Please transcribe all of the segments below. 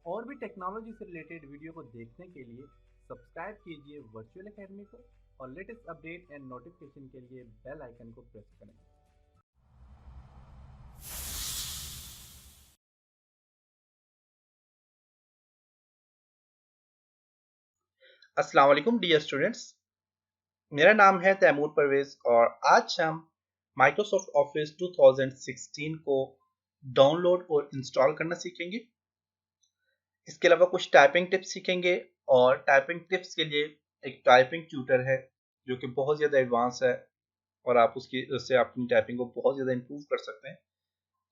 और भी टेक्नोलॉजी से रिलेटेड वीडियो को देखने के लिए सब्सक्राइब कीजिए वर्चुअल एकेडमी को और लेटेस्ट अपडेट एंड नोटिफिकेशन के लिए बेल आइकन को प्रेस करें। अस्सलाम वालेकुम डियर स्टूडेंट्स। मेरा नाम है तैमूर परवेज और आज हम माइक्रोसॉफ्ट ऑफिस 2016 को डाउनलोड और इंस्टॉल करना सीखेंगे। इसके अलावा कुछ टाइपिंग टिप्स सीखेंगे और टाइपिंग टिप्स के लिए एक टाइपिंग ट्यूटर है जो कि बहुत ज़्यादा एडवांस है और आप उससे अपनी टाइपिंग को बहुत ज़्यादा इंप्रूव कर सकते हैं।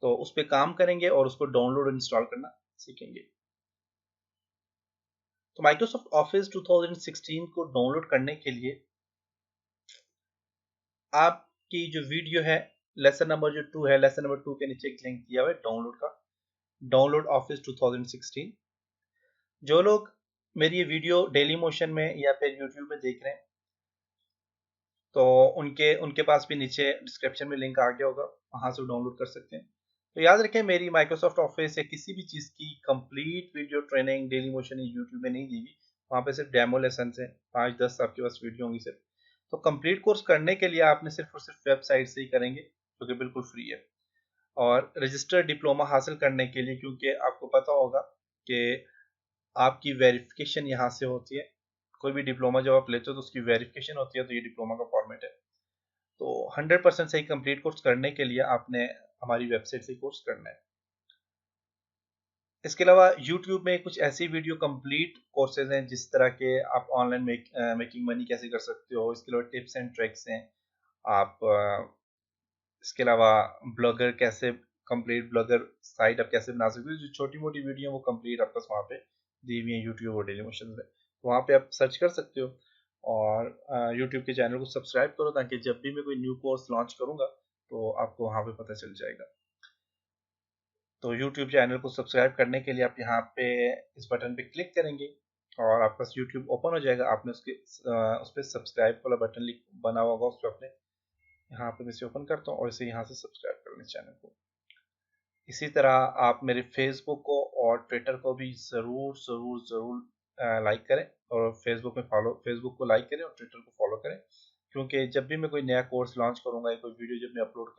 तो उस पर काम करेंगे और उसको डाउनलोड और इंस्टॉल करना सीखेंगे। तो माइक्रोसॉफ्ट ऑफिस 2016 को डाउनलोड करने के लिए आपकी जो वीडियो है लेसन नंबर जो 2 है, लेसन नंबर 2 के नीचे एक लिंक दिया हुआ है डाउनलोड का, डाउनलोड ऑफिस 2016। जो लोग मेरी ये वीडियो डेली मोशन में या फिर यूट्यूब में देख रहे हैं तो उनके उनके पास भी नीचे डिस्क्रिप्शन में लिंक आ गया होगा, वहां से डाउनलोड कर सकते हैं। तो याद रखें, मेरी माइक्रोसॉफ्ट ऑफिस या किसी भी चीज़ की complete video training daily motion या यूट्यूब में नहीं दी हुई, वहाँ पे सिर्फ डेमो लेसन है, 5-10 आपके पास वीडियो होंगी सिर्फ। तो कंप्लीट कोर्स करने के लिए आपने सिर्फ और सिर्फ वेबसाइट से ही करेंगे जो कि बिल्कुल फ्री है। और रजिस्टर्ड डिप्लोमा हासिल करने के लिए, क्योंकि आपको पता होगा कि आपकी वेरिफिकेशन यहाँ से होती है, कोई भी डिप्लोमा जब आप लेते हो तो उसकी वेरिफिकेशन होती है, तो ये डिप्लोमा का फॉर्मेट है। तो 100% सही कंप्लीट कोर्स करने के लिए आपने हमारी वेबसाइट से कोर्स करना है। इसके अलावा YouTube में कुछ ऐसी वीडियो कंप्लीट कोर्सेज हैं जिस तरह के आप ऑनलाइन मेकिंग मनी कैसे कर सकते हो, इसके अलावा टिप्स एंड ट्रिक्स हैं। आप इसके अलावा ब्लॉगर कैसे, कंप्लीट ब्लॉगर साइट आप कैसे बना सकते हो, जो छोटी मोटी वीडियो है वो कंप्लीट आपके पास वहाँ पे दी हुई है यूट्यूब और डेली मोशन में, तो वहाँ पे आप सर्च कर सकते हो। और यूट्यूब के चैनल को सब्सक्राइब करो ताकि जब भी मैं कोई न्यू कोर्स लॉन्च करूँगा तो आपको वहाँ पे पता चल जाएगा। तो यूट्यूब चैनल को सब्सक्राइब करने के लिए आप यहाँ पे इस बटन पे क्लिक करेंगे और आपका यूट्यूब ओपन हो जाएगा। आपने उस पर सब्सक्राइब वाला बटन बना हुआ होगा, उस पर अपने यहाँ पे मैं इसे ओपन करता हूँ और इसे यहाँ से सब्सक्राइब कर लें चैनल को। इसी तरह आप मेरे फेसबुक को और ट्विटर को भी ज़रूर ज़रूर ज़रूर लाइक करें, और फेसबुक को लाइक करें और ट्विटर को फॉलो करें, क्योंकि जब भी मैं कोई नया कोर्स लॉन्च करूँगा या कोई वीडियो जब मैं अपलोड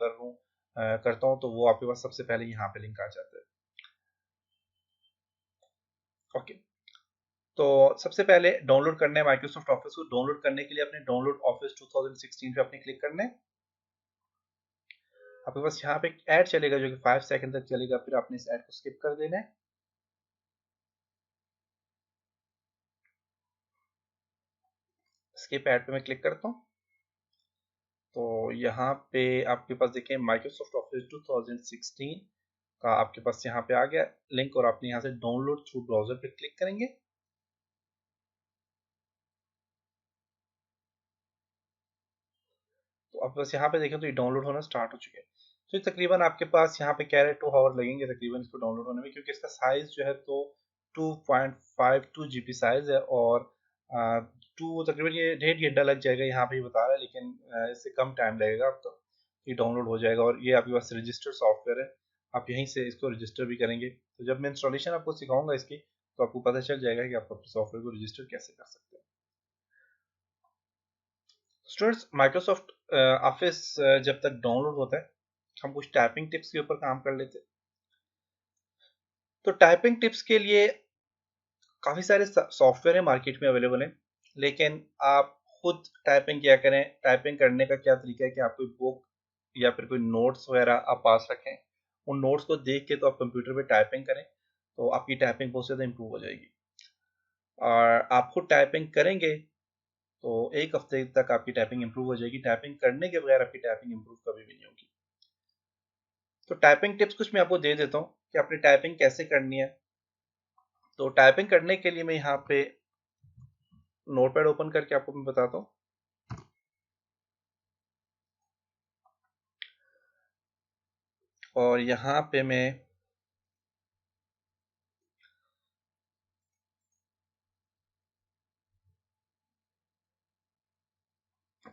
करता हूँ तो वो आपके पास सबसे पहले यहाँ पे लिंक आ जाता है। ओके, तो सबसे पहले डाउनलोड करना है माइक्रोसॉफ्ट ऑफिस को। डाउनलोड करने के लिए अपने डाउनलोड ऑफिस 2016 पे अपने क्लिक करना है। आपके पास यहाँ पे एक ऐड चलेगा जो कि 5 सेकंड तक चलेगा, फिर आपने इस ऐड को स्किप कर देना है। स्किप ऐड पे मैं क्लिक करता हूँ तो यहाँ पे आपके पास देखें माइक्रोसॉफ्ट ऑफिस 2016 का आपके पास यहाँ पे आ गया लिंक, और आपने यहाँ से डाउनलोड थ्रू ब्राउजर पे क्लिक करेंगे। तो आप बस यहाँ पे देखें तो ये डाउनलोड होना स्टार्ट हो चुके हैं। तो ये तकरीबन आपके पास यहाँ पे कह रहे हैं 2 आवर लगेंगे तकरीबन इसको डाउनलोड होने में, क्योंकि इसका साइज जो है तो 2.52 GB साइज है, और टू तकरीबन ये 1.5 घंटा लग जाएगा यहाँ पे बता रहा है, लेकिन इससे कम टाइम लगेगा आपको, ये डाउनलोड हो जाएगा। और ये आपके पास रजिस्टर सॉफ्टवेयर है, आप यहीं से इसको रजिस्टर भी करेंगे। तो जब मैं इंस्टॉलेशन आपको सिखाऊंगा इसकी, तो आपको पता चल जाएगा कि आप अपने सॉफ्टवेयर को रजिस्टर कैसे कर सकते हैं। स्टूडेंट्स, माइक्रोसॉफ्ट ऑफिस जब तक डाउनलोड होता है हम कुछ टाइपिंग टिप्स के ऊपर काम कर लेते हैं। तो टाइपिंग टिप्स के लिए काफ़ी सारे सॉफ्टवेयर है मार्केट में अवेलेबल हैं, लेकिन आप खुद टाइपिंग क्या करें, टाइपिंग करने का क्या तरीका है कि आप कोई बुक या फिर कोई नोट्स वगैरह आप पास रखें, उन नोट्स को देख के तो आप कंप्यूटर पे टाइपिंग करें, तो आपकी टाइपिंग बहुत ज़्यादा इंप्रूव हो जाएगी। और आप खुद टाइपिंग करेंगे तो 1 हफ्ते तक आपकी टाइपिंग इंप्रूव हो जाएगी। टाइपिंग करने के बगैर आपकी टाइपिंग इंप्रूव कभी भी नहीं होगी। तो टाइपिंग टिप्स कुछ मैं आपको दे देता हूँ कि आपने टाइपिंग कैसे करनी है। तो टाइपिंग करने के लिए मैं यहाँ पे नोटपैड ओपन करके आपको मैं बताता हूँ। और यहाँ पे मैं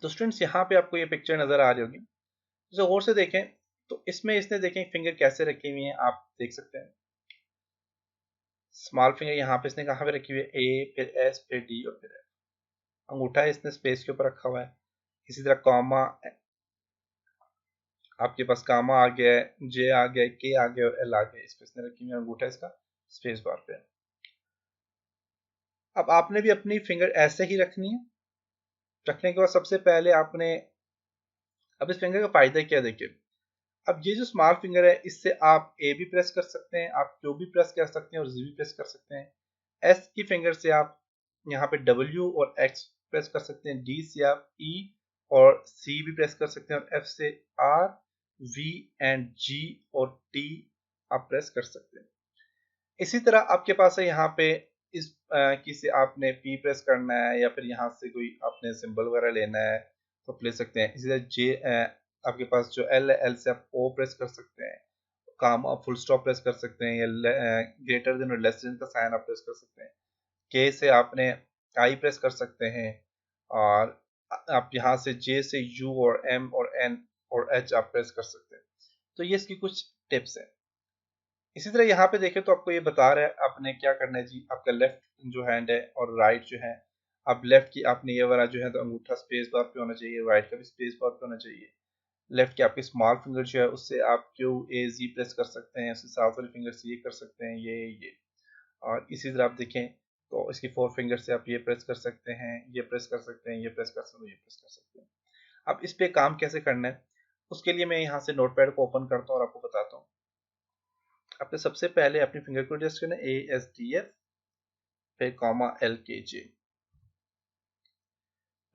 तो स्टूडेंट्स यहाँ पे आपको ये पिक्चर नज़र आ रही होगी, इसे गौर से देखें तो इसमें इसने देखें फिंगर कैसे रखी हुई है, आप देख सकते हैं स्मॉल फिंगर यहाँ पे इसने कहाँ पे रखी हुई है, ए फिर एस फिर डी और फिर एफ। अंगूठा इसने स्पेस के ऊपर रखा हुआ है। इसी तरह कॉमा, आपके पास कामा आ गया है, जे आ गया है, के आ गया और एल आ गया, इस पे इसने रखी हुई है। अंगूठा इसका स्पेस बार पे है। अब आपने भी अपनी फिंगर ऐसे ही रखनी है। रखने के बाद सबसे पहले आपने, अब इस फिंगर का फायदा क्या है देखिए, अब ये जो स्मॉल फिंगर है इससे आप ए भी प्रेस कर सकते हैं, आप क्यू भी प्रेस कर सकते हैं और जी भी प्रेस कर सकते हैं। एस की फिंगर से आप यहाँ पे डब्ल्यू और एक्स प्रेस कर सकते हैं। डी से आप ई और सी भी प्रेस कर सकते हैं और एफ से आर, वी एंड जी और टी आप प्रेस कर सकते हैं। इसी तरह आपके पास है यहाँ पे इस की से आपने पी प्रेस करना है या फिर यहाँ से कोई आपने सिंबल वगैरह लेना है तो ले सकते हैं। इसी तरह जे आपके पास जो एल है, एल से आप ओ प्रेस कर सकते हैं, काम आप फुल स्टॉप प्रेस कर सकते हैं, या ग्रेटर देन और लेस देन का साइन आप प्रेस कर सकते हैं। के से आपने आई प्रेस कर सकते हैं और आप यहाँ से जे से यू और एम और एन और एच आप प्रेस कर सकते हैं। तो ये इसकी कुछ टिप्स हैं। इसी तरह यहाँ पे देखें तो आपको ये बता रहा है आपने क्या करना है जी। आपका लेफ्ट जो हैंड है और राइट जो है, अब लेफ्ट की आपने ये वाला जो है तो अंगूठा स्पेस बार पे होना चाहिए, राइट का भी स्पेस बार पे होना चाहिए। लेफ्ट की आपकी स्मॉल फिंगर जो है उससे आप क्यू ए जी प्रेस कर सकते हैं, उससे साउथ वाली फिंगर से ये कर सकते हैं, ये। और इसी तरह आप देखें तो इसकी फोर फिंगर से आप ये प्रेस कर सकते हैं, ये प्रेस कर सकते हैं, ये प्रेस कर सकते हैं, ये प्रेस कर सकते हैं। अब इस पे काम कैसे करना है उसके लिए मैं यहाँ से नोटपैड को ओपन करता हूँ और आपको बताता हूँ। आपने सबसे पहले अपनी फिंगर को एडजस्ट करना है, ए एस डी एफ फिर कॉमा एल के जे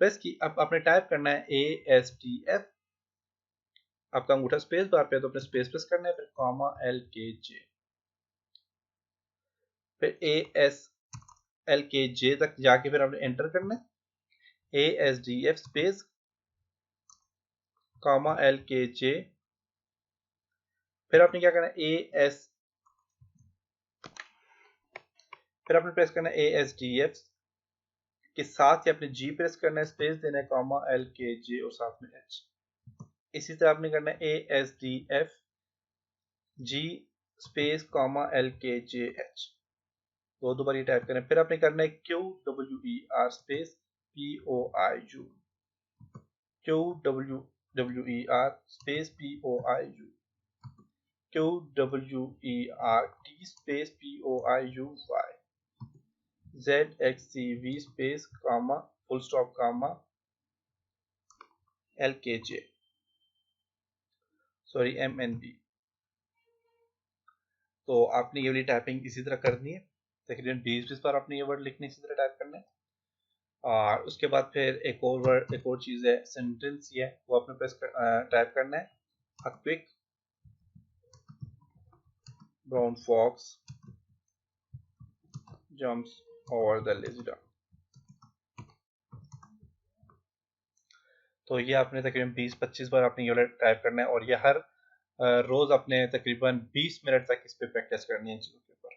प्रेस की। अब आपने टाइप करना है ए एस डी एफ, आपका अंगूठा स्पेस बार पे है तो अपने स्पेस प्रेस करना है, फिर कॉमा एल के जे, फिर ए एस एल के जे तक जाके फिर आपने एंटर करना है, A S D F space comma L K जे, फिर आपने क्या करना है फिर आपने प्रेस करना है ए एस डी एफ के साथ ही आपने जी प्रेस करना है, स्पेस देना है, कॉमा एल के जे और साथ में एच। इसी तरह आपने करना है A S D F G space comma L K J H, दो बार ये टाइप करना है। फिर आपने करना है Q W E R space P O I U, Q W E R space P O I U, Q W E R T space P O I U Y, Z X C V space comma full stop comma L K J, sorry M N B. तो आपने ये वाली typing इसी तरह करनी है, तकरीबन 20 बार आपने ये वर्ड लिखने इसी तरह टाइप करना है। और उसके बाद फिर एक और वर्ड, एक और चीज़ है सेंटेंस, ये है वो आपने प्रेस टाइप करना है, a quick brown fox jumps over the lazy dog. तो ये आपने तकरीबन 20-25 बार आपने ये टाइप करना है और ये हर रोज आपने तकरीबन 20 मिनट तक इस पे प्रैक्टिस करनी है चीज़ों के ऊपर।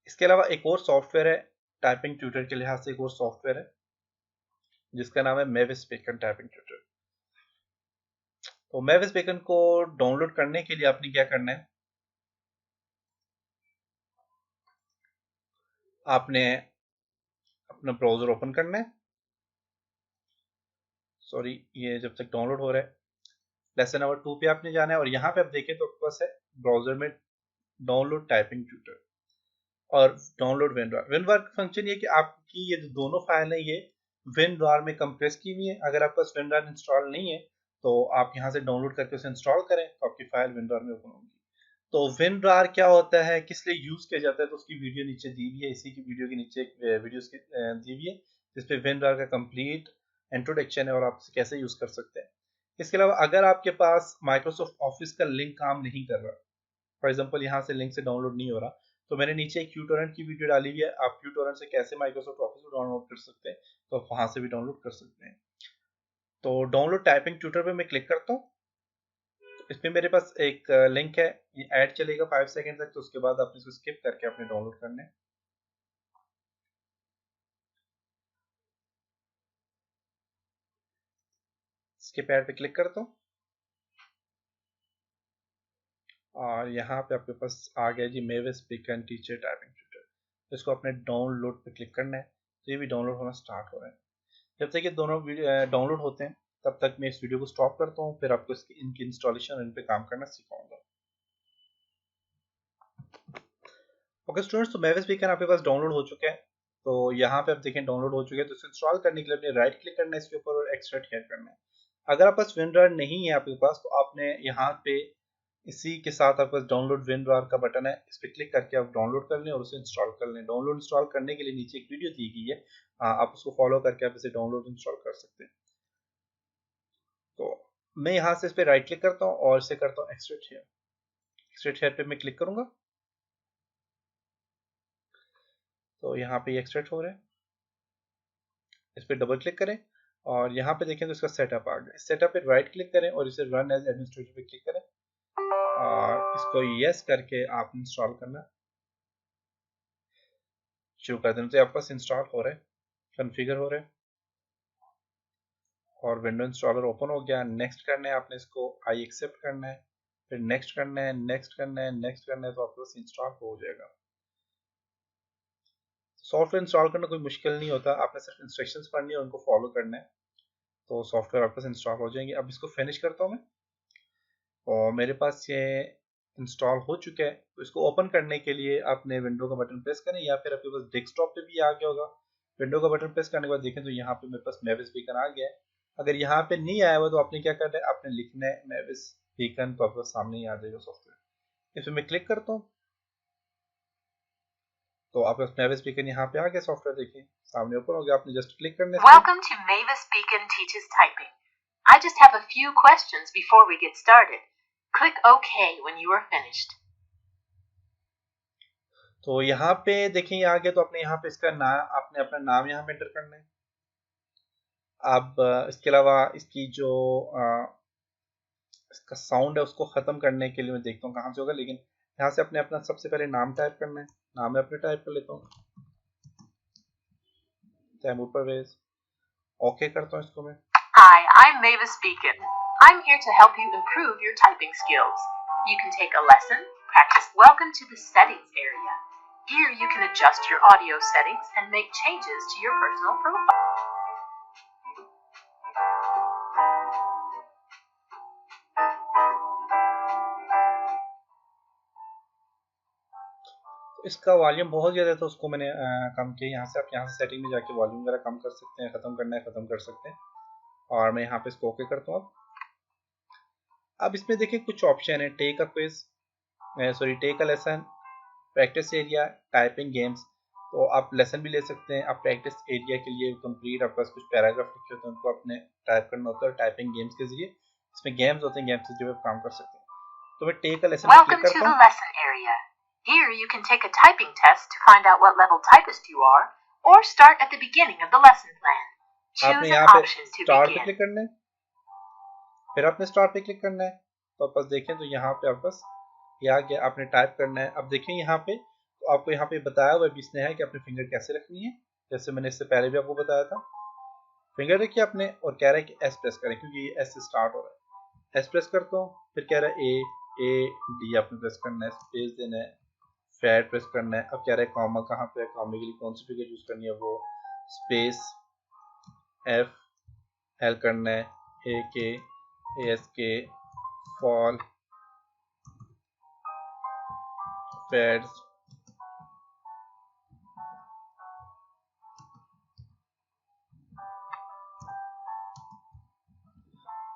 इसके अलावा एक और सॉफ्टवेयर है टाइपिंग ट्यूटर के लिहाज से, एक और सॉफ्टवेयर है जिसका नाम है मेविस बेकन टाइपिंग ट्यूटर। तो मेविस बेकन को डाउनलोड करने के लिए आपने क्या करना है, आपने अपना ब्राउजर ओपन करना है, सॉरी ये जब तक डाउनलोड हो रहा है, लेसन नंबर 2 पे आपने जाना है और यहाँ पे आप देखें तो आपके पास है ब्राउजर में डाउनलोड टाइपिंग ट्यूटर और डाउनलोड विनरार। विनरार का फंक्शन ये कि आपकी ये जो दोनों फाइल है ये विनरार में कंप्रेस की हुई है। अगर आपके पास विनरार इंस्टॉल नहीं है तो आप यहाँ से डाउनलोड करके उसे इंस्टॉल करें तो आपकी फाइल विनरार में ओपन होगी। तो विनरार क्या होता है, किस लिए यूज किया जाता है, तो उसकी वीडियो नीचे दी हुई है, इसी की वीडियो के नीचे वीडियो दी हुई है जिसपे विनरार का कंप्लीट इंट्रोडक्शन है और आप कैसे यूज कर सकते हैं। इसके अलावा अगर आपके पास माइक्रोसॉफ्ट ऑफिस का लिंक काम नहीं कर रहा, फॉर एग्जांपल यहाँ से लिंक से डाउनलोड नहीं हो रहा, तो मैंने नीचे एक क्यूटोरेंट की वीडियो डाली हुई है, आप क्यूटोरेंट से कैसे माइक्रोसॉफ्ट ऑफिस को डाउनलोड कर सकते हैं तो आप वहां से भी डाउनलोड कर सकते हैं। तो डाउनलोड टाइपिंग ट्यूटर पे मैं क्लिक करता हूँ, इसमें मेरे पास एक लिंक है, ये ऐड चलेगा 5 सेकंड तक, तो उसके बाद आपने इसको स्किप करके आपने डाउनलोड करना है। स्किप ऐड पे क्लिक करता हूँ और यहाँ पे आपके पास आ गया जी Mavis Beacon teacher typing tutor. इसको अपने डाउनलोड पे क्लिक करना है, तो ये भी डाउनलोड होना स्टार्ट हो रहा है। जब तक ये दोनों डाउनलोड होते हैं तब तक मैं इस वीडियो को स्टॉप करता हूँ, फिर आपको इनकी इंस्टॉलेशन और इन पे काम करना सिखाऊंगा। ओके स्टूडेंट्स, तो मेविस बीकन आपके पास डाउनलोड हो चुका है। तो यहाँ पे आप देखें डाउनलोड हो चुके हैं। तो इसे इंस्टॉल करने के लिए अपने राइट क्लिक करना है इसके ऊपर और एक्सट्रैक्ट हेयर करना है। अगर आपके पास WinRAR नहीं है आपके पास, तो आपने यहाँ पे इसी के साथ आपके पास डाउनलोड WinRAR का बटन है, इस पर क्लिक करके आप डाउनलोड कर लें और उसे इंस्टॉल कर लें। डाउनलोड इंस्टॉल करने के लिए नीचे एक वीडियो दी गई है, आप उसको फॉलो करके आप इसे डाउनलोड इंस्टॉल कर सकते हैं। तो मैं यहाँ से इस पर राइट क्लिक करता हूँ और इसे करता हूँ एक्सट्रैक्ट हेयर। एक्सट्रैक्ट हेयर पे मैं क्लिक करूंगा, तो यहाँ पे एक्सट्रैक्ट हो रहा है। इस पर डबल क्लिक करें और यहाँ पे देखें तो इसका सेटअप आ गया। इस सेटअप पे राइट क्लिक करें और इसे रन एज एडमिनिस्ट्रेटर पे क्लिक करें और इसको यस करके आप इंस्टॉल करना शुरू कर दें। तो आपके पास इंस्टॉल हो रहा है, कॉन्फ़िगर हो रहा है और विंडो इंस्टॉलर ओपन हो गया। नेक्स्ट करना है आपने, इसको आई एक्सेप्ट करना है, फिर नेक्स्ट करना है, नेक्स्ट करना है, नेक्स्ट करना है, तो आपके पास इंस्टॉल हो जाएगा। सॉफ्टवेयर इंस्टॉल करना कोई मुश्किल नहीं होता, आपने सिर्फ इंस्ट्रक्शंस पढ़नी है, उनको फॉलो करना है, तो सॉफ्टवेयर आपके पास इंस्टॉल हो जाएंगे। अब इसको फिनिश करता हूँ मैं, और मेरे पास ये इंस्टॉल हो चुका है। तो इसको ओपन करने के लिए आपने विंडो का बटन प्रेस करें, या फिर आपके पास डेस्कटॉप पे भी आ गया होगा। विंडो का बटन प्रेस करने के बाद देखें तो यहाँ पे मेरे पास मेविस बीकन आ गया है। अगर यहाँ पे नहीं आया हुआ तो आपने क्या करना है, आपने लिखना है मेविस बीकन, तो आपके सामने ही आ जाएगा सॉफ्टवेयर। इसमें मैं क्लिक करता हूँ, तो आपके पास मेविस बीकन यहाँ पे आ गया सॉफ्टवेयर, देखिए सामने ओपन हो गया। आपने जस्ट क्लिक करना है। Welcome to Mavis Beacon Teaches Typing. I just have a few questions before we get started. Click OK when you are finished. तो यहाँ पे देखें आ गया, तो आपने यहाँ पे इसका नाम, आपने अपना नाम यहाँ पे एंटर करना है। अब इसके अलावा इसकी जो इसका साउंड है उसको ख़त्म करने के लिए मैं देखता हूँ कहाँ से होगा, लेकिन यहाँ से अपने अपना सबसे पहले नाम टाइप करना है। नाम मैं अपने टाइप कर लेता हूँ, तैमूर परवेज। ओके करता हूँ इसको मैं। Hi, I'm Mavis Beacon. I'm here to help you improve your typing skills. You can take a lesson, practice. Welcome to the settings area. Here you can adjust your audio settings and make changes to your personal profile. इसका volume बहुत ज़्यादा था, उसको मैंने कम किया। यहाँ से आप यहाँ से सेटिंग में जाके वॉल्यूम वगैरह कम कर सकते हैं, ख़त्म करना है ख़त्म कर सकते हैं। और मैं यहाँ पे इसको ओके करता हूँ। अब इसमें देखिए कुछ ऑप्शन है, take a quiz, sorry take a lesson, practice area, typing games. तो आप लेसन भी ले सकते हैं। आप प्रैक्टिस एरिया के लिए कंप्लीट आपके पास कुछ पैराग्राफ लिखे होते हैं, उनको आपने टाइप करना होता है। टाइपिंग गेम्स के जरिए इसमें गेम्स होते हैं, गेम्स से जो आप काम कर सकते हैं। तो मैं टेक अ लेसन पे क्लिक Welcome to करता the हूँ। lesson area. Here you can take a typing test to find out what level typist you are, or start at the beginning of the lesson plan. आपने Choose an यहाँ पे option to start पे begin. Click करना है, फिर आपने start पे click करना है। तो आप पास देखें तो यहाँ पे आप बस ये आ गया, आपने टाइप करना है। अब देखें यहाँ पे, तो आपको यहाँ पे बताया हुआ भी इसने है कि अपनी फिंगर कैसे रखनी है, जैसे मैंने इससे पहले भी आपको बताया था। फिंगर रखिए आपने, और कह रहा है कि एस प्रेस करें, क्योंकि ये एस से स्टार्ट हो रहा है। एस प्रेस करता हूँ, फिर कह रहा है ए डी आपने प्रेस करना है, स्पेस देना है, फैट प्रेस करना है। अब कह रहा है कॉमा कहाँ पे है, कॉमे के लिए कौन सी फिगर यूज करनी है, वो स्पेस एफ एल करना है, ए के एस के फॉल फैट्स।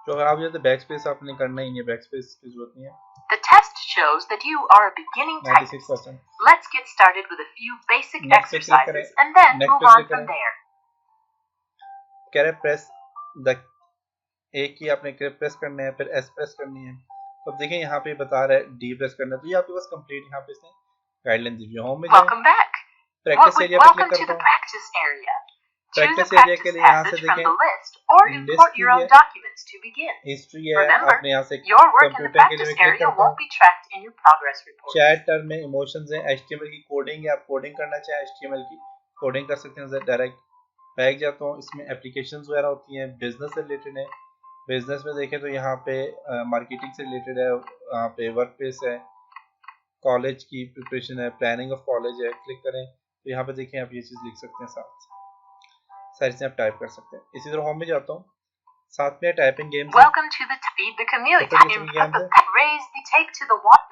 तो अगर आप ये तो बैक स्पेस आपने करना ही नहीं है, बैक स्पेस की जरूरत नहीं है। The test shows that you are a beginning typist. 96%। Let's get started with a few basic Next पे क्लिक exercises करें, and then next move पे on क्लिक from करें। there. कह रहे प्रेस द, एक ही आपने प्रेस करना है, फिर एस प्रेस करनी है। तो अब देखिए यहाँ पे बता रहा है डी प्रेस करना है, तो ये आपके पास कंप्लीट यहाँ पे इसने गाइडलाइन दी है। होम में जाए, Welcome back. प्रैक्टिस एरिया पे क्लिक Welcome to करता the हूँ। practice area. Choose a practice area के practice लिए यहाँ से passage from देखें the list or import your own documents to begin. History है, Remember, आपने यहाँ से your work in the computer के लिए practice क्लिक area करता हूँ। won't be tracked in your progress report. Chatter में इमोशंस हैं, HTML की कोडिंग है, आप कोडिंग करना चाहें HTML की कोडिंग कर सकते हैं डायरेक्ट। बैक जाता हूँ, इसमें एप्लीकेशंस वगैरह होती हैं, बिजनेस से रिलेटेड है। बिजनेस में देखें तो यहाँ पे मार्केटिंग से रिलेटेड है, यहाँ पे वर्क प्लेस है, कॉलेज की प्रिपरेशन है, प्लानिंग ऑफ कॉलेज है, क्लिक करें तो यहाँ पे देखें आप ये चीज़ लिख सकते हैं, साथ सारी चीज़ें आप टाइप कर सकते हैं। इसी तरह होम में जाता हूँ, साथ में टाइपिंग गेम्स है, Welcome to the Feed the Chameleon. Typing Put games the है। raise the take to the water.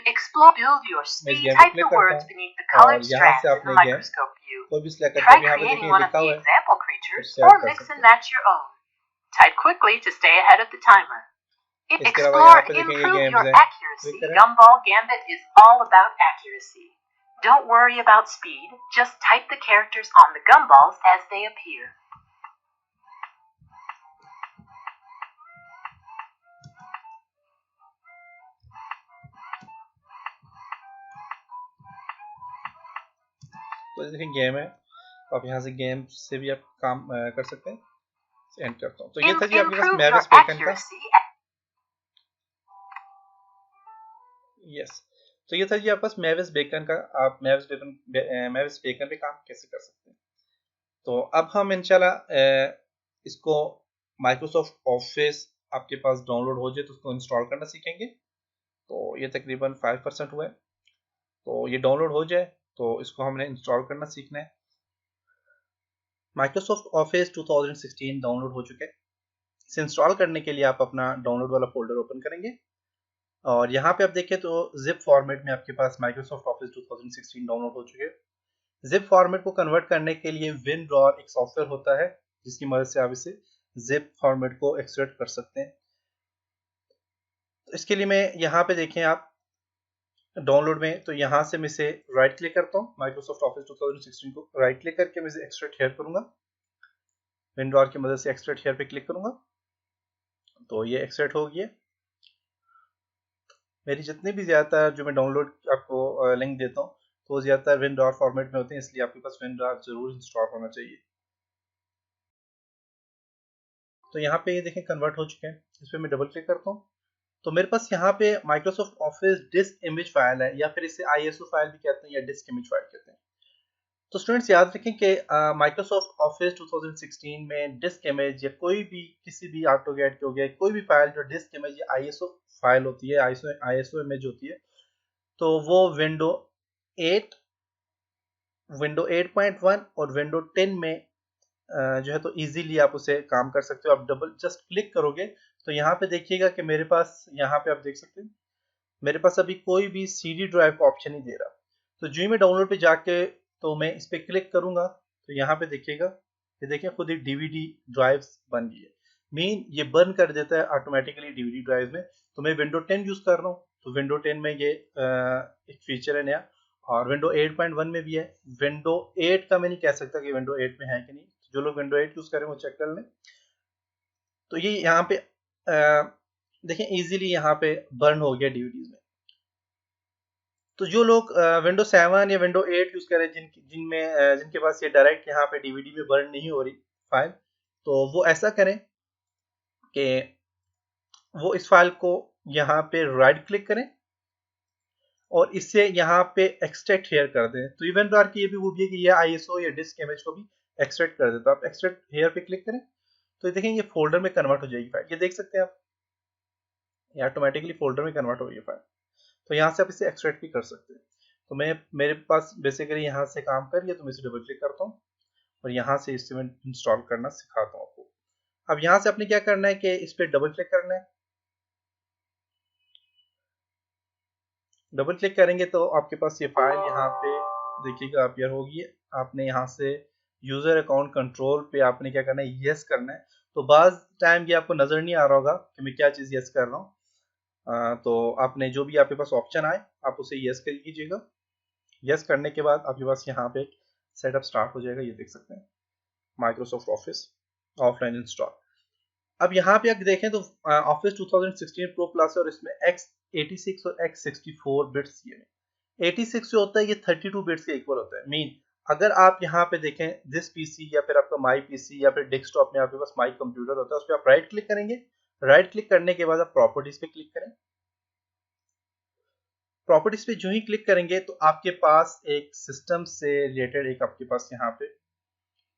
Explore, build your मैं इस speed. गेम पे Type क्लिक the करता words हूँ beneath the और colored यहाँ से strands in आपने the गेम microscope view. कोई भी सिलेक्ट करके Try अब यहाँ पे creating देखिए one of लिखा the हुआ है, example तो creatures इससे or ऐड कर mix सकते and हैं। match your own. Type quickly to stay ahead of the timer. इसके अलावा Explore, यहाँ पे देखेंगे improve गेम्स your हैं, accuracy. क्लिक करें। Gumball Gambit is all about accuracy. Don't worry about speed. Just type the characters on the gumballs as they appear. तो देखिए game है, तो आप यहाँ से गेम से भी आप काम कर सकते हैं। एंड करता हूँ। तो ये था जी आपके पास Improve your मैविस बेकन का। accuracy. यस, तो ये था जी आपके पास मैविस बेकन का। आप मैविस बेकन पे काम कैसे कर सकते हैं। तो अब हम इंशाल्लाह इसको माइक्रोसॉफ्ट ऑफिस आपके पास डाउनलोड हो जाए तो उसको इंस्टॉल करना सीखेंगे। तो ये तकरीबन 5% हुआ है, तो ये डाउनलोड हो जाए तो इसको हमने इंस्टॉल करना सीखना है। माइक्रोसॉफ्ट ऑफिस 2016 डाउनलोड हो चुका है। इसे इंस्टॉल करने के लिए आप अपना डाउनलोड वाला फोल्डर ओपन करेंगे और यहाँ पे आप देखें तो जिप फॉर्मेट में आपके पास माइक्रोसॉफ्ट ऑफिस 2016 डाउनलोड हो चुके हैं। जिप फॉर्मेट को कन्वर्ट करने के लिए विनड्रॉर एक सॉफ्टवेयर होता है जिसकी मदद से आप इसे जिप फॉर्मेट को एक्सट्रैक्ट कर सकते हैं। तो इसके लिए मैं यहाँ पे देखें आप डाउनलोड में, तो यहाँ से मैं इसे राइट क्लिक करता हूँ, माइक्रोसॉफ्ट ऑफिस 2016 को राइट क्लिक करके मैं इसे एक्सट्रैक्ट हेयर करूंगा। विंडोर की मदद से एक्सट्रैक्ट हेयर पे क्लिक करूंगा तो ये एक्सट्रैक्ट हो गया। मेरी जितनी भी ज़्यादातर जो मैं डाउनलोड आपको लिंक देता हूँ तो ज़्यादातर विंडोर फॉर्मेट में होते हैं, इसलिए आपके पास विंडोर जरूर इंस्टॉल होना चाहिए। तो यहाँ पे ये देखें कन्वर्ट हो चुके हैं, इस पर मैं डबल क्लिक करता हूँ तो मेरे पास यहाँ पे Microsoft office disc image file है, या फिर इसे ISO फाइल भी कहते हैं या डिस्क इमेज फाइल कहते हैं। तो स्टूडेंट्स याद रखें कि माइक्रोसॉफ्ट ऑफिस 2016 में डिस्क इमेज या कोई भी किसी भी AutoCAD के हो गया कोई भी फाइल जो डिस्क इमेज या ISO फाइल होती है, ISO इमेज होती है, तो वो विंडो 8, विंडो 8.1 और विंडो 10 में जो है तो इजीली आप उसे काम कर सकते हो। आप डबल जस्ट क्लिक करोगे तो यहाँ पे देखिएगा कि मेरे पास यहाँ पे आप देख सकते हैं मेरे पास अभी कोई भी CD ड्राइव का ऑप्शन नहीं दे रहा। तो जो ही मैं डाउनलोड पे जाके तो मैं इस पर क्लिक करूंगा तो यहाँ पे देखिएगा, ये देखिए खुद ही DVD ड्राइव्स बन गई है। मीन ये बर्न कर देता है ऑटोमेटिकली DVD ड्राइव में। तो मैं विंडो 10 यूज कर रहा हूँ तो विंडो 10 में ये एक फीचर है नया, और विंडो 8.1 में भी है। विंडो 8 का मैं नहीं कह सकता कि विंडो 8 में है कि नहीं, जो लोग विंडो 8 यूज करें वो चेक कर लें। तो ये यहाँ पे देखें इजीली यहाँ पे बर्न हो गया DVDs में। तो जो लोग विंडो 7 या विंडो 8 यूज करें जिनके पास ये डायरेक्ट यहाँ पे DVD में बर्न नहीं हो रही फाइल, तो वो ऐसा करें कि वो इस फाइल को यहाँ पे राइट क्लिक करें और इससे यहाँ पे एक्सट्रैक्ट हेयर कर दें। तो इवन बार की ये भी वो भी है कि ये ISO या डिस्क इमेज को भी एक्सट्रैक्ट कर दे। तो आप एक्सट्रैक्ट हेयर पे क्लिक करें तो देखें ये फोल्डर में कन्वर्ट हो जाएगी फाइल, ये देख सकते हैं आप, ये ऑटोमेटिकली फोल्डर में कन्वर्ट हो गई फाइल। तो यहाँ से आप इसे एक्सट्रैक्ट भी कर सकते हैं। तो मेरे पास बेसिकली यहाँ से काम कर लिया तो मैं इसे डबल क्लिक करता हूँ और यहाँ से इसे मैं इंस्टॉल करना सिखाता हूँ आपको। अब यहाँ से आपने क्या करना है कि इस पर डबल क्लिक करना है। डबल क्लिक करेंगे तो आपके पास ये फाइल यहाँ पे देखिएगा अपीयर होगी। आपने यहाँ से यूजर अकाउंट कंट्रोल पे आपने क्या करना है, यस करना है। तो बाज टाइम ये आपको नजर नहीं आ रहा होगा कि मैं क्या चीज यस कर रहा हूँ। तो आपने जो भी आपके पास ऑप्शन आए आप उसे यस कर लीजिएगा। यस करने के बाद आपके पास यहाँ पे सेटअप स्टार्ट हो जाएगा, ये देख सकते हैं माइक्रोसॉफ्ट ऑफिस ऑफलाइन इंस्टॉल। अब यहाँ पे आप देखें तो ऑफिस 2016 प्रो प्लस और इसमें x86 और x64 बिट्स ये 86 जो होता है ये 32 बिट्स के इक्वल होता है। मीन अगर आप यहाँ पे देखें दिस पीसी या फिर आपका माई पीसी या फिर डेस्कटॉप में आपके पास माई कंप्यूटर होता है, उस पर आप राइट क्लिक करेंगे। राइट क्लिक करने के बाद आप प्रॉपर्टीज पे क्लिक करें। प्रॉपर्टीज पे जो ही क्लिक करेंगे तो आपके पास एक सिस्टम से रिलेटेड एक आपके पास यहाँ पे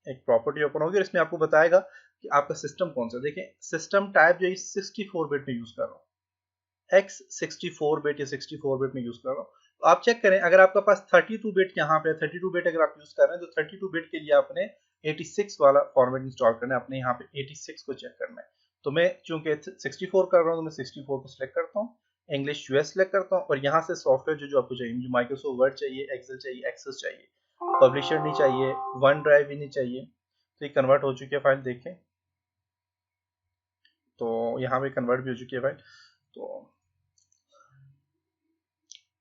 एक प्रॉपर्टी ओपन होगी और इसमें आपको बताएगा कि आपका सिस्टम कौन सा। देखें सिस्टम टाइप जो है 64 बिट में यूज कर रहा हूँ, x64 बिट या 64 बिट में यूज कर रहा हूँ। तो आप चेक करें, अगर आपके पास 32 बिट यहाँ पे 32 बिट अगर आप यूज कर रहे हैं तो 32 बिट के लिए आपने 86 वाला फॉर्मेट इंस्टॉल करना है, अपने यहाँ पे 86 को चेक करना है। तो मैं चूंकि 64 कर रहा हूँ तो मैं 64 को सिलेक्ट करता हूँ, इंग्लिश यूएस सिलेक्ट करता हूँ, और यहाँ से सॉफ्टवेयर जो आपको चाहिए, मुझे माइक्रोसॉफ्ट वर्ड चाहिए, एक्सेल चाहिए, एक्सेस चाहिए, पब्लिशर नहीं चाहिए, वन ड्राइव भी नहीं चाहिए। तो ये कन्वर्ट हो चुकी है फाइल, देखें तो यहाँ पे कन्वर्ट भी हो चुकी है फाइल। तो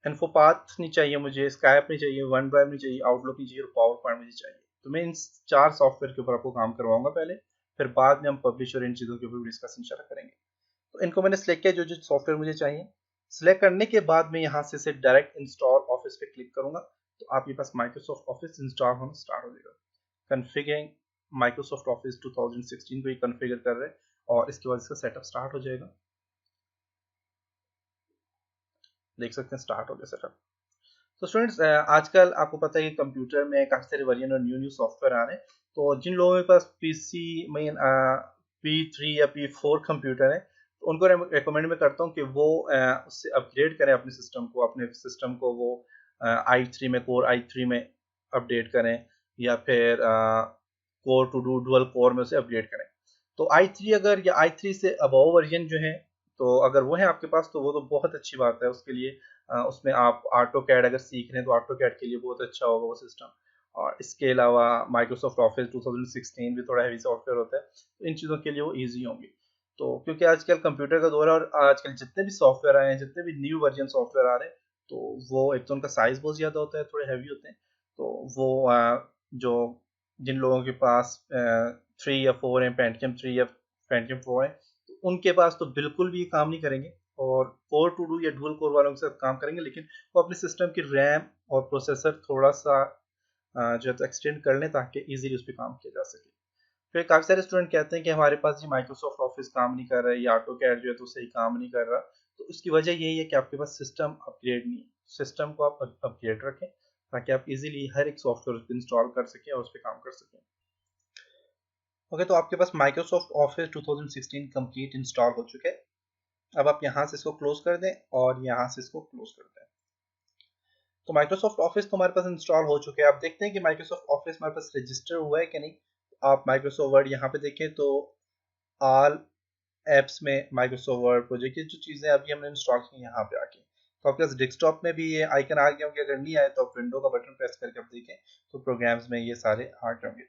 इन्फोपाथ नहीं चाहिए मुझे, स्काइप नहीं चाहिए, वन ड्राइव नहीं चाहिए, आउटलुक नहीं चाहिए, और पावर पॉइंट मुझे चाहिए। तो मैं इन 4 सॉफ्टवेयर के ऊपर आपको काम करवाऊंगा पहले, फिर बाद में हम पब्लिश और इन चीज़ों के ऊपर डिस्कशन चला करेंगे। तो इनको मैंने सिलेक्ट किया, जो जो सॉफ्टवेयर मुझे चाहिए। सिलेक्ट करने के बाद मैं यहाँ से डायरेक्ट इंस्टॉल ऑफिस पे क्लिक करूंगा, तो आपके पास माइक्रोसॉफ्ट ऑफिस इंस्टॉल होना स्टार्ट हो जाएगा। कॉन्फ़िगरिंग माइक्रोसॉफ्ट ऑफिस 2016 को ये कॉन्फ़िगर कर रहे हैं, और इसके बाद इसका सेटअप स्टार्ट हो जाएगा। देख सकते हैं स्टार्ट हो गया सेटअप। तो स्टूडेंट्स, आजकल आपको पता है कि कंप्यूटर में काफ़ी सारे वर्जन और न्यू न्यू सॉफ्टवेयर आ रहे हैं। तो जिन लोगों के पास पीसी में P3 या P4 कंप्यूटर है, तो उनको रेकमेंड मैं करता हूँ कि वो उससे अपग्रेड करें अपने सिस्टम को वो i3 में, कोर i3 में अपडेट करें, या फिर core two duo dual core में उसे अपग्रेड करें। तो i3 अगर या i3 से अबव वर्जन जो है, तो अगर वो है आपके पास तो वो तो बहुत अच्छी बात है। उसके लिए उसमें आप ऑटो कैड अगर सीख रहे हैं तो ऑटो कैड के लिए बहुत अच्छा होगा वो सिस्टम। और इसके अलावा माइक्रोसॉफ्ट ऑफिस 2016 भी थोड़ा हैवी सॉफ्टवेयर होता है, तो इन चीज़ों के लिए वो ईजी होंगे। तो क्योंकि आजकल कंप्यूटर का दौर है, और आजकल जितने भी सॉफ्टवेयर आए हैं, जितने भी न्यू वर्जन सॉफ्टवेयर आ रहे हैं, तो वो एक तो उनका साइज़ बहुत ज़्यादा होता है, थोड़े हैवी होते हैं। तो वो जो जिन लोगों के पास 3 या 4 हैं, पेंटियम 3 या पेंटियम 4 है, तो उनके पास तो बिल्कुल भी काम नहीं करेंगे, और कोर टू डू या डुअल कोर वालों के साथ काम करेंगे, लेकिन वो अपने सिस्टम की रैम और प्रोसेसर थोड़ा सा जो है तो एक्सटेंड कर लें, ताकि इजीली उस पर काम किया जा सके। फिर काफ़ी सारे स्टूडेंट कहते हैं कि हमारे पास ये माइक्रोसॉफ्ट ऑफिस काम नहीं कर रहा है, या ऑटो कैड जो है तो सही काम नहीं कर रहा। तो उसकी वजह यही है कि आपके पास सिस्टम अपग्रेड नहीं है। सिस्टम को आप अपग्रेड रखें, ताकि आप इजीली हर एक सॉफ्टवेयर इंस्टॉल कर सकें और उस पर काम कर सकें। ओके, तो आपके पास माइक्रोसॉफ्ट ऑफिस 2016 कंप्लीट इंस्टॉल हो चुके हैं। अब आप यहाँ से इसको क्लोज कर दें, और यहाँ से इसको क्लोज कर दें। तो माइक्रोसॉफ्ट ऑफिस तो हमारे पास इंस्टॉल हो चुके हैं। आप देखते हैं कि माइक्रोसॉफ्ट ऑफिस हमारे पास रजिस्टर हुआ है कि नहीं। आप माइक्रोसॉफ्ट वर्ड यहाँ पे देखें तो ऑल एप्स में माइक्रोसॉफ्ट वर्ड प्रोजेक्ट की जो चीज़ें अभी हमने इंस्टॉल की यहाँ पे आके, तो आपके पास डेस्कटॉप में भी ये आइकन आ गया होंगे। अगर नहीं आए तो आप विंडो का बटन प्रेस करके आप देखें तो प्रोग्राम्स में ये सारे आ गए होंगे।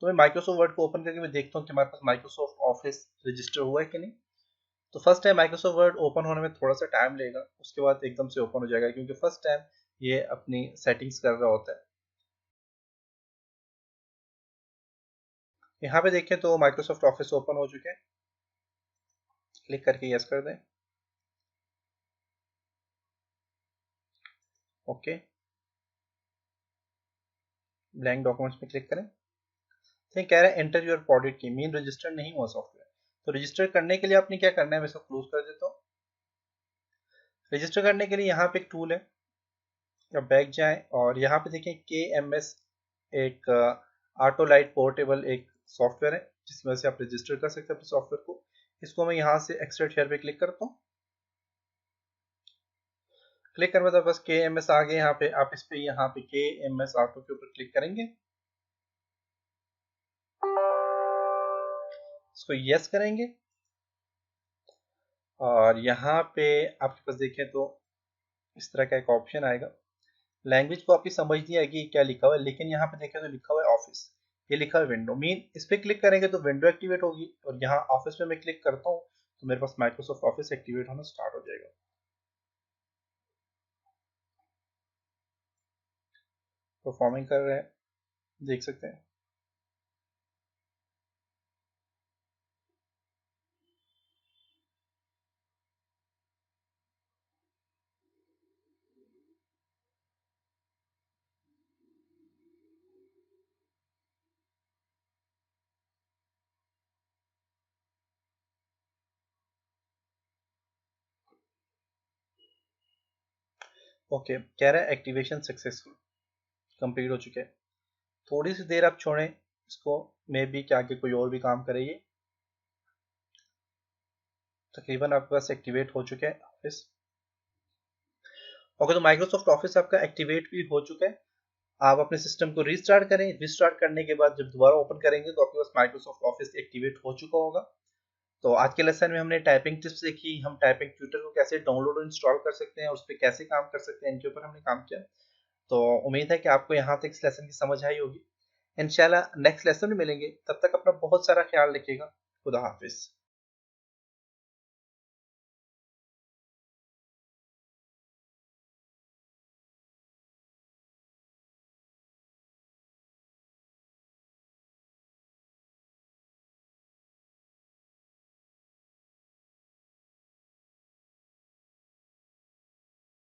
तो मैं माइक्रोसॉफ्ट वर्ड को ओपन करके मैं देखता हूँ कि हमारे पास माइक्रोसॉफ्ट ऑफिस रजिस्टर हुआ है कि नहीं। तो first time Microsoft word open होने में थोड़ा सा टाइम लेगा, उसके बाद एकदम से ओपन हो जाएगा, क्योंकि फर्स्ट टाइम ये अपनी सेटिंग्स कर रहा होता है। यहाँ पे देखें तो माइक्रोसॉफ्ट ऑफिस ओपन हो चुके हैं। क्लिक करके यस कर दें। ओके, ब्लैंक डॉक्यूमेंट्स पे क्लिक करें। तो कह रहा है एंटर योर प्रोडक्ट की, मीन रजिस्टर नहीं हुआ सॉफ्टवेयर। तो रजिस्टर करने के लिए आपने क्या करना है, मैं इसको क्लोज कर देता हूँ। रजिस्टर करने के लिए यहाँ पे एक टूल है, आप बैक जाएं और यहाँ पे देखें KMS, एक ऑटो लाइट पोर्टेबल एक सॉफ्टवेयर है, जिसकी वजह से आप रजिस्टर कर सकते हैं अपने सॉफ्टवेयर को। इसको मैं यहाँ से एक्सट्रैक्ट हेयर पे क्लिक करता हूँ। क्लिक करने के बाद बस KMS आ गए। यहाँ पे आप इस पे यहाँ पे KMS ऑटो के ऊपर क्लिक करेंगे, इसको यस करेंगे, और यहाँ पे आपके पास देखें तो इस तरह का एक ऑप्शन आएगा। लैंग्वेज को आपकी समझ नहीं आएगी क्या लिखा हुआ है, लेकिन यहाँ पे देखें तो लिखा हुआ है ऑफिस, ये लिखा है विंडो। मीन इस पे क्लिक करेंगे तो विंडो एक्टिवेट होगी, और यहाँ ऑफिस पे मैं क्लिक करता हूँ तो मेरे पास माइक्रोसॉफ्ट ऑफिस एक्टिवेट होना स्टार्ट हो जाएगा। परफॉर्मिंग कर रहे हैं, देख सकते हैं। ओके, कह रहा है एक्टिवेशन सक्सेसफुल, कंप्लीट हो चुके हैं। थोड़ी सी देर आप छोड़ें इसको, मे बी कि आगे कोई और भी काम करे। ये तकरीबन आपके पास एक्टिवेट हो चुके हैं ऑफिस। ओके, तो माइक्रोसॉफ्ट ऑफिस आपका एक्टिवेट भी हो चुका है। आप अपने सिस्टम को रीस्टार्ट करें। रीस्टार्ट करने के बाद जब दोबारा ओपन करेंगे तो आपके पास माइक्रोसॉफ्ट ऑफिस एक्टिवेट हो चुका होगा। तो आज के लेसन में हमने टाइपिंग टिप्स देखी, हम टाइपिंग ट्यूटर को कैसे डाउनलोड और इंस्टॉल कर सकते हैं और उस पर कैसे काम कर सकते हैं, इनके ऊपर हमने काम किया। तो उम्मीद है कि आपको यहाँ तक इस लेसन की समझ आई होगी। इंशाल्लाह नेक्स्ट लेसन में मिलेंगे, तब तक अपना बहुत सारा ख्याल रखिएगा। खुदा हाफिज।